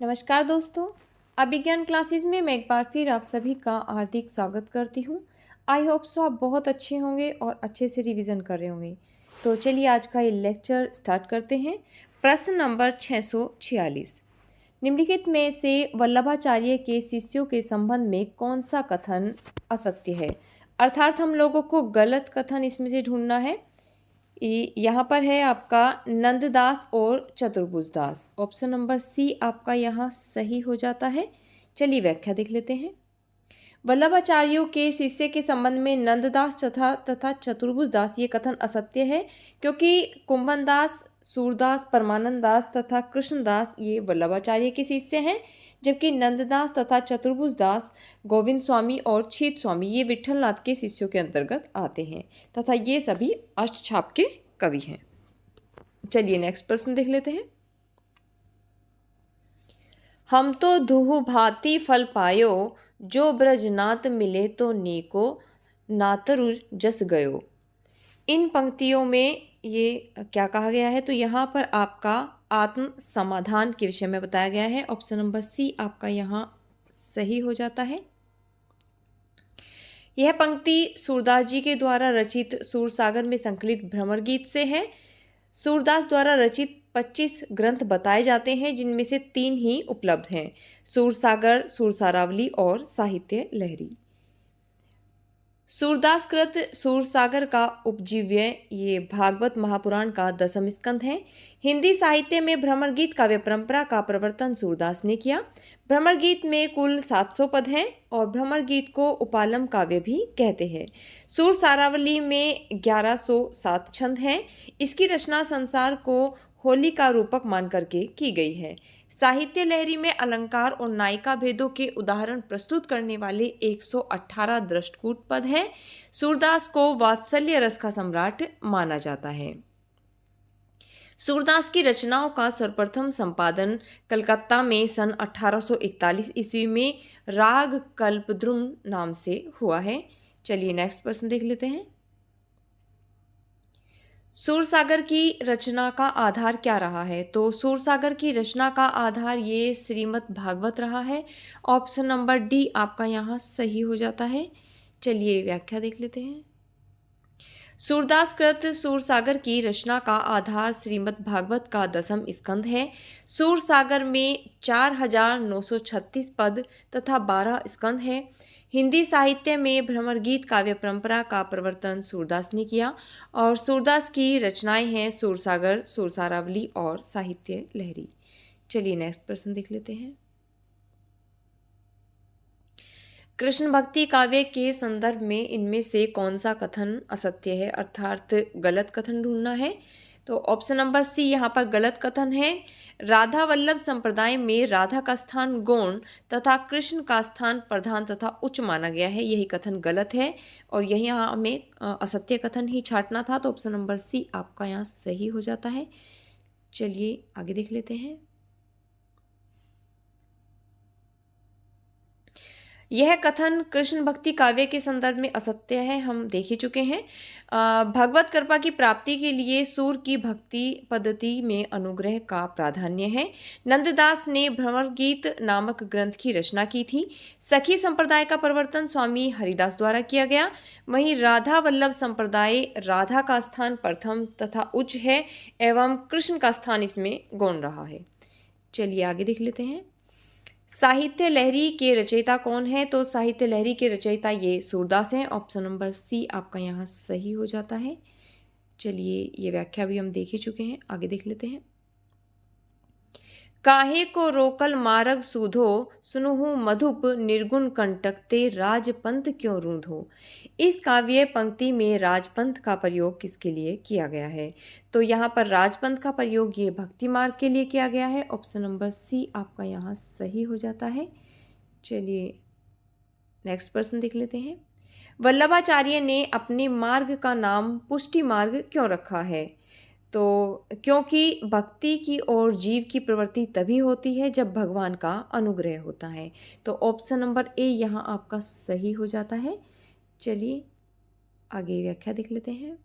नमस्कार दोस्तों। अभिज्ञान क्लासेस में मैं एक बार फिर आप सभी का हार्दिक स्वागत करती हूँ। आई होप सो आप बहुत अच्छे होंगे और अच्छे से रिवीजन कर रहे होंगे। तो चलिए आज का ये लेक्चर स्टार्ट करते हैं। प्रश्न नंबर 646। निम्नलिखित में से वल्लभाचार्य के शिष्यों के संबंध में कौन सा कथन असत्य है? अर्थात हम लोगों को गलत कथन इसमें से ढूंढना है। यहाँ पर है आपका नंददास और चतुर्भुज दास। ऑप्शन नंबर सी आपका यहाँ सही हो जाता है। चलिए व्याख्या देख लेते हैं। वल्लभाचार्यों के शिष्य के संबंध में नंददास तथा चतुर्भुज दास ये कथन असत्य है, क्योंकि कुंभन दास, सूरदास, परमानंद दास तथा कृष्णदास ये वल्लभाचार्य के शिष्य हैं, जबकि नंददास तथा चतुर्भुज दास गोविंद स्वामी और छीत स्वामी ये विठलनाथ के शिष्यों के अंतर्गत आते हैं तथा ये सभी अष्टछाप के कवि हैं। चलिए नेक्स्ट प्रश्न देख लेते हैं। हम तो दुहु भांति फल पायो, जो ब्रजनाथ मिले तो नीको, नातरु जस गयो। इन पंक्तियों में ये क्या कहा गया है? तो यहाँ पर आपका आत्म समाधान के विषय में बताया गया है। ऑप्शन नंबर सी आपका यहाँ सही हो जाता है। यह पंक्ति सूरदास जी के द्वारा रचित सूरसागर में संकलित भ्रमर गीत से है। सूरदास द्वारा रचित 25 ग्रंथ बताए जाते हैं, जिनमें से 3 ही उपलब्ध हैं: सूरसागर, सूरसारावली और साहित्य लहरी। सूरदास कृत सूरसागर का उपजीव्य ये भागवत महापुराण का 10वां स्कंध है। हिंदी साहित्य में भ्रमर गीत काव्य परंपरा का प्रवर्तन सूरदास ने किया। भ्रमर गीत में कुल 700 पद हैं और भ्रमर गीत को उपालम काव्य भी कहते हैं। सूरसारावली में 1107 छंद हैं। इसकी रचना संसार को होली का रूपक मान करके की गई है। साहित्य लहरी में अलंकार और नायिका भेदों के उदाहरण प्रस्तुत करने वाले 118 दृष्टकूट पद हैं। सूरदास को वात्सल्य रस का सम्राट माना जाता है। सूरदास की रचनाओं का सर्वप्रथम संपादन कलकत्ता में सन 1841 ईस्वी में राग कल्पद्रुम नाम से हुआ है। चलिए नेक्स्ट प्रश्न देख लेते हैं। सूरसागर की रचना का आधार क्या रहा है? तो सूरसागर की रचना का आधार ये श्रीमद् भागवत रहा है। ऑप्शन नंबर डी आपका यहाँ सही हो जाता है। चलिए व्याख्या देख लेते हैं। सूरदास कृत सूरसागर की रचना का आधार श्रीमद् भागवत का 10वां स्कंध है। सूरसागर में 4936 पद तथा 12 स्कंध है। हिंदी साहित्य में भ्रमर गीत काव्य परंपरा का प्रवर्तन सूरदास ने किया और सूरदास की रचनाएं हैं सूरसागर, सूरसारावली और साहित्य लहरी। चलिए नेक्स्ट प्रश्न देख लेते हैं। कृष्ण भक्ति काव्य के संदर्भ में इनमें से कौन सा कथन असत्य है, अर्थात गलत कथन ढूंढना है? तो ऑप्शन नंबर सी यहाँ पर गलत कथन है। राधा वल्लभ संप्रदाय में राधा का स्थान गौण तथा कृष्ण का स्थान प्रधान तथा उच्च माना गया है। यही कथन गलत है और यही यहाँ हमें असत्य कथन ही छांटना था। तो ऑप्शन नंबर सी आपका यहाँ सही हो जाता है। चलिए आगे देख लेते हैं। यह कथन कृष्ण भक्ति काव्य के संदर्भ में असत्य है, हम देख ही चुके हैं। भगवत कृपा की प्राप्ति के लिए सूर की भक्ति पद्धति में अनुग्रह का प्राधान्य है। नंददास ने भ्रमर गीत नामक ग्रंथ की रचना की थी। सखी संप्रदाय का प्रवर्तन स्वामी हरिदास द्वारा किया गया। वहीं राधा वल्लभ संप्रदाय राधा का स्थान प्रथम तथा उच्च है एवं कृष्ण का स्थान इसमें गौण रहा है। चलिए आगे देख लेते हैं। साहित्य लहरी के रचयिता कौन है? तो साहित्य लहरी के रचयिता ये सूरदास हैं। ऑप्शन नंबर सी आपका यहाँ सही हो जाता है। चलिए ये व्याख्या भी हम देख ही चुके हैं, आगे देख लेते हैं। काहे को रोकल मारग सूधो, सुनुहु मधुप निर्गुण कंटकते, राजपंथ क्यों रूंधो। इस काव्य पंक्ति में राजपंथ का प्रयोग किसके लिए किया गया है? तो यहाँ पर राजपंथ का प्रयोग ये भक्ति मार्ग के लिए किया गया है। ऑप्शन नंबर सी आपका यहाँ सही हो जाता है। चलिए नेक्स्ट प्रश्न देख लेते हैं। वल्लभाचार्य ने अपने मार्ग का नाम पुष्टि मार्ग क्यों रखा है? तो क्योंकि भक्ति की और जीव की प्रवृत्ति तभी होती है जब भगवान का अनुग्रह होता है। तो ऑप्शन नंबर ए यहाँ आपका सही हो जाता है। चलिए आगे व्याख्या देख लेते हैं।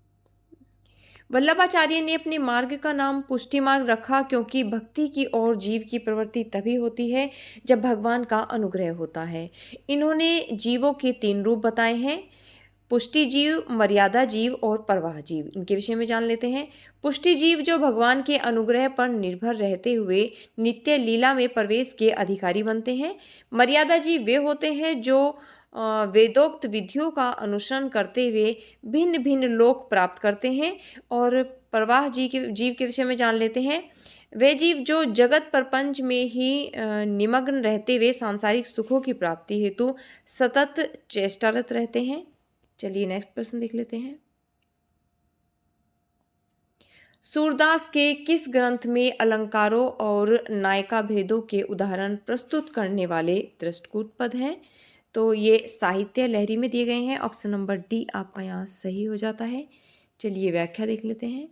वल्लभाचार्य ने अपने मार्ग का नाम पुष्टि मार्ग रखा क्योंकि भक्ति की ओर जीव की प्रवृत्ति तभी होती है जब भगवान का अनुग्रह होता है। इन्होंने जीवों के 3 रूप बताए हैं, पुष्टि जीव, मर्यादा जीव और प्रवाह जीव। इनके विषय में जान लेते हैं। पुष्टि जीव जो भगवान के अनुग्रह पर निर्भर रहते हुए नित्य लीला में प्रवेश के अधिकारी बनते हैं। मर्यादा जीव वे होते हैं जो वेदोक्त विधियों का अनुसरण करते हुए भिन्न भिन्न लोक प्राप्त करते हैं। और प्रवाह जीव के विषय में जान लेते हैं। वे जीव जो जगत प्रपंच में ही निमग्न रहते हुए सांसारिक सुखों की प्राप्ति हेतु सतत चेष्टारत रहते हैं। चलिए नेक्स्ट प्रश्न देख लेते हैं। सूरदास के किस ग्रंथ में अलंकारों और नायका भेदों के उदाहरण प्रस्तुत करने वाले दृष्टकूट पद हैं? तो ये साहित्य लहरी में दिए गए हैं। ऑप्शन नंबर डी आपका यहाँ सही हो जाता है। चलिए व्याख्या देख लेते हैं।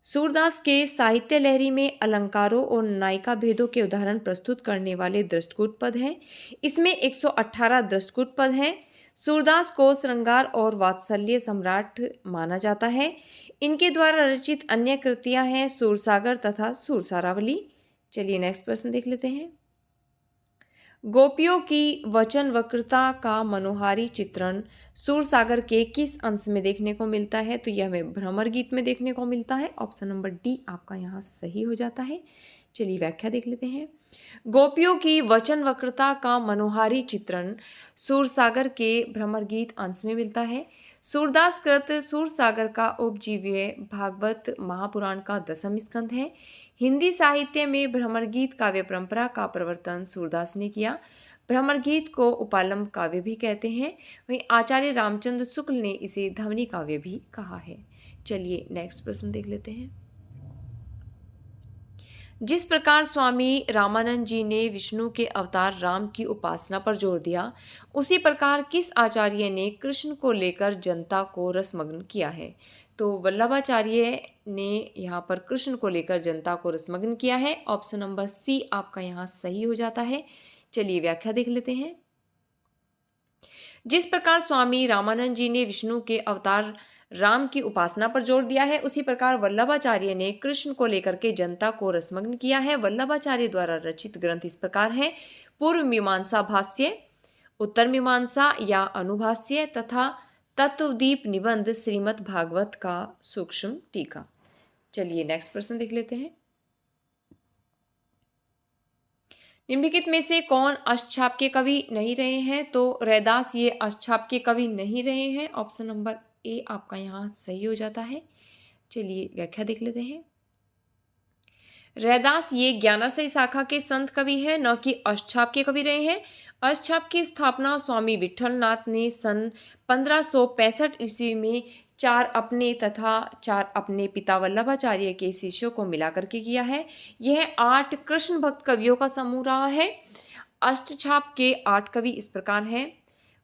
सूरदास के साहित्य लहरी में अलंकारों और नायिका भेदों के उदाहरण प्रस्तुत करने वाले दृष्टकूट पद हैं। इसमें 118 दृष्टकूट पद हैं। सूरदास को श्रृंगार और वात्सल्य सम्राट माना जाता है। इनके द्वारा रचित अन्य कृतियां हैं सूरसागर तथा सूरसारावली। चलिए नेक्स्ट प्रश्न देख लेते हैं। गोपियों की वचन वक्रता का मनोहारी चित्रण सूरसागर के किस अंश में देखने को मिलता है? तो यह हमें भ्रमर गीत में देखने को मिलता है। ऑप्शन नंबर डी आपका यहाँ सही हो जाता है। चलिए व्याख्या देख लेते हैं। गोपियों की वचन वक्रता का मनोहारी चित्रण सूरसागर के भ्रमर गीत अंश में मिलता है। सूरदास कृत सूरसागर का उपजीव्य भागवत महापुराण का 10वां स्कंध है। हिंदी साहित्य में भ्रमर गीत काव्य परंपरा का प्रवर्तन सूरदास ने किया। भ्रमर गीत को उपालंब काव्य भी कहते हैं। वहीं आचार्य रामचंद्र शुक्ल ने इसे ध्वनि काव्य भी कहा है। चलिए नेक्स्ट प्रश्न देख लेते हैं। जिस प्रकार स्वामी रामानंद जी ने विष्णु के अवतार राम की उपासना पर जोर दिया, उसी प्रकार किस आचार्य ने कृष्ण को लेकर जनता को रसमग्न किया है? तो वल्लभाचार्य ने यहाँ पर कृष्ण को लेकर जनता को रसमग्न किया है। ऑप्शन नंबर सी आपका यहाँ सही हो जाता है। चलिए व्याख्या देख लेते हैं। जिस प्रकार स्वामी रामानंद जी ने विष्णु के अवतार राम की उपासना पर जोर दिया है, उसी प्रकार वल्लभाचार्य ने कृष्ण को लेकर के जनता को रसमग्न किया है। वल्लभाचार्य द्वारा रचित ग्रंथ इस प्रकार है: पूर्व मीमांसा भाष्य, उत्तर मीमांसा या अनुभाष्य तथा तत्वदीप निबंध, श्रीमद् भागवत का सूक्ष्म टीका। चलिए नेक्स्ट प्रश्न देख लेते हैं। निम्नलिखित में से कौन अष्टछाप के कवि नहीं रहे हैं? तो रैदास ये अष्टछाप के कवि नहीं रहे हैं। ऑप्शन नंबर ए आपका यहाँ सही हो जाता है। चलिए व्याख्या देख लेते हैं। रैदास ये ज्ञानाश्रय शाखा के संत कवि हैं, न कि अष्टछाप के कवि रहे हैं। अष्टछाप की स्थापना स्वामी विठलनाथ ने सन 1565 ईस्वी में 4 अपने तथा 4 अपने पिता वल्लभाचार्य के शिष्यों को मिला करके किया है। यह 8 कृष्ण भक्त कवियों का समूह रहा है। अष्टछाप के 8 कवि इस प्रकार हैं।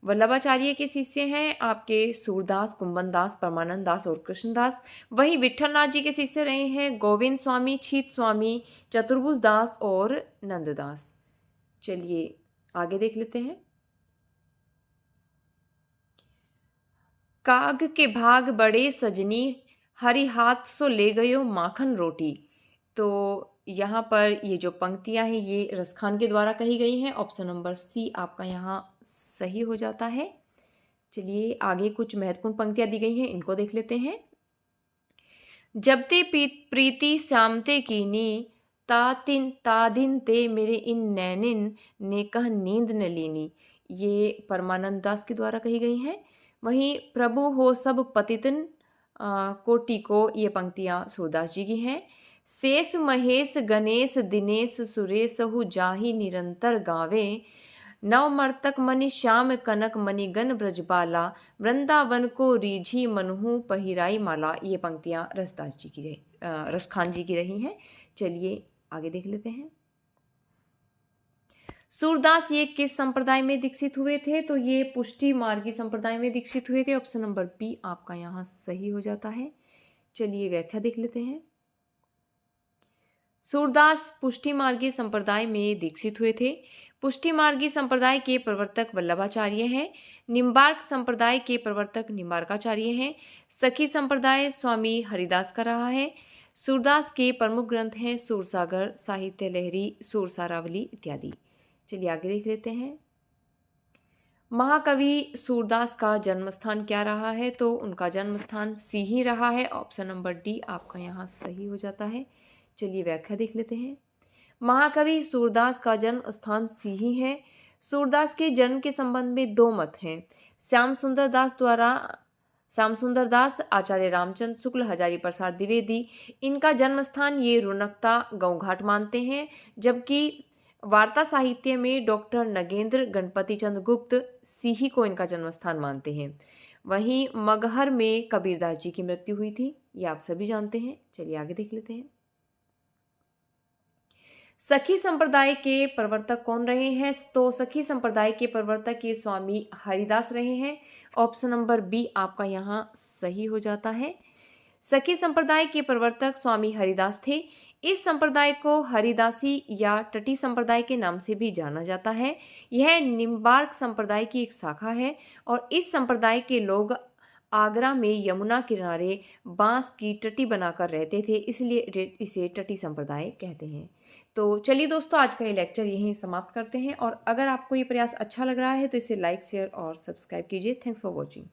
वल्लभाचार्य के शिष्य हैं आपके सूरदास, कुंभनदास, परमानंद दास और कृष्णदास। वहीं विठलनाथ जी के शिष्य रहे हैं गोविंद स्वामी, छीत स्वामी, चतुर्भुज दास और नंददास। चलिए आगे देख लेते हैं। काग के भाग बड़े सजनी, हरि हाथ सो ले गयो माखन रोटी। तो यहाँ पर ये जो पंक्तियां हैं ये रसखान के द्वारा कही गई हैं। ऑप्शन नंबर सी आपका यहाँ सही हो जाता है। चलिए आगे कुछ महत्वपूर्ण पंक्तियां दी गई हैं, इनको देख लेते हैं। जब ते प्रीति श्यामते कीनी, तादिन ते मेरे इन नैनिन ने कह नींद न लीनी। ये परमानंद दास के द्वारा कही गई हैं। वहीं प्रभु हो सब पतितन कोटि को, ये पंक्तियां सूरदास जी की हैं। शेष महेश गणेश दिनेश सुरेश हु जाहि निरंतर गावे, नव मर्तक मणि श्याम कनक मणिगण ब्रजबाला, वृंदावन को रीझी मनहु पहिराई माला। ये पंक्तियां रसखान जी की रही हैं। चलिए आगे देख लेते हैं। सूरदास ये किस संप्रदाय में दीक्षित हुए थे? तो ये पुष्टि मार्गी संप्रदाय में दीक्षित हुए थे। ऑप्शन नंबर बी आपका यहाँ सही हो जाता है। चलिए व्याख्या देख लेते हैं। सूरदास पुष्टि मार्गी संप्रदाय में दीक्षित हुए थे। पुष्टि मार्गी संप्रदाय के प्रवर्तक वल्लभाचार्य हैं। निम्बार्क संप्रदाय के प्रवर्तक निम्बार्काचार्य हैं। सखी संप्रदाय स्वामी हरिदास का रहा है। सूरदास के प्रमुख ग्रंथ हैं सूरसागर, साहित्य लहरी, सूरसारावली इत्यादि। चलिए आगे देख लेते हैं। महाकवि सूरदास का जन्म स्थान क्या रहा है? तो उनका जन्म स्थान सीही रहा है। ऑप्शन नंबर डी आपका यहाँ सही हो जाता है। चलिए व्याख्या देख लेते हैं। महाकवि सूरदास का जन्म स्थान सीही है। सूरदास के जन्म के संबंध में दो मत हैं। श्याम सुंदर दास, आचार्य रामचंद्र शुक्ल, हजारी प्रसाद द्विवेदी इनका जन्म स्थान ये रुनकता गौघाट मानते हैं, जबकि वार्ता साहित्य में डॉक्टर नगेंद्र गणपति चंद्र गुप्त सीही को इनका जन्म स्थान मानते हैं। वहीं मगहर में कबीरदास जी की मृत्यु हुई थी, ये आप सभी जानते हैं। चलिए आगे देख लेते हैं। सखी संप्रदाय के प्रवर्तक कौन रहे हैं? तो सखी संप्रदाय के प्रवर्तक ये स्वामी हरिदास रहे हैं। ऑप्शन नंबर बी आपका यहाँ सही हो जाता है। सखी संप्रदाय के प्रवर्तक स्वामी हरिदास थे। इस संप्रदाय को हरिदासी या टटी संप्रदाय के नाम से भी जाना जाता है। यह निम्बार्क संप्रदाय की एक शाखा है और इस संप्रदाय के लोग आगरा में यमुना किनारे बांस की टटी बनाकर रहते थे, इसलिए इसे टटी संप्रदाय कहते हैं। तो चलिए दोस्तों, आज का ये लेक्चर यहीं समाप्त करते हैं और अगर आपको ये प्रयास अच्छा लग रहा है तो इसे लाइक, शेयर और सब्सक्राइब कीजिए। Thanks for watching.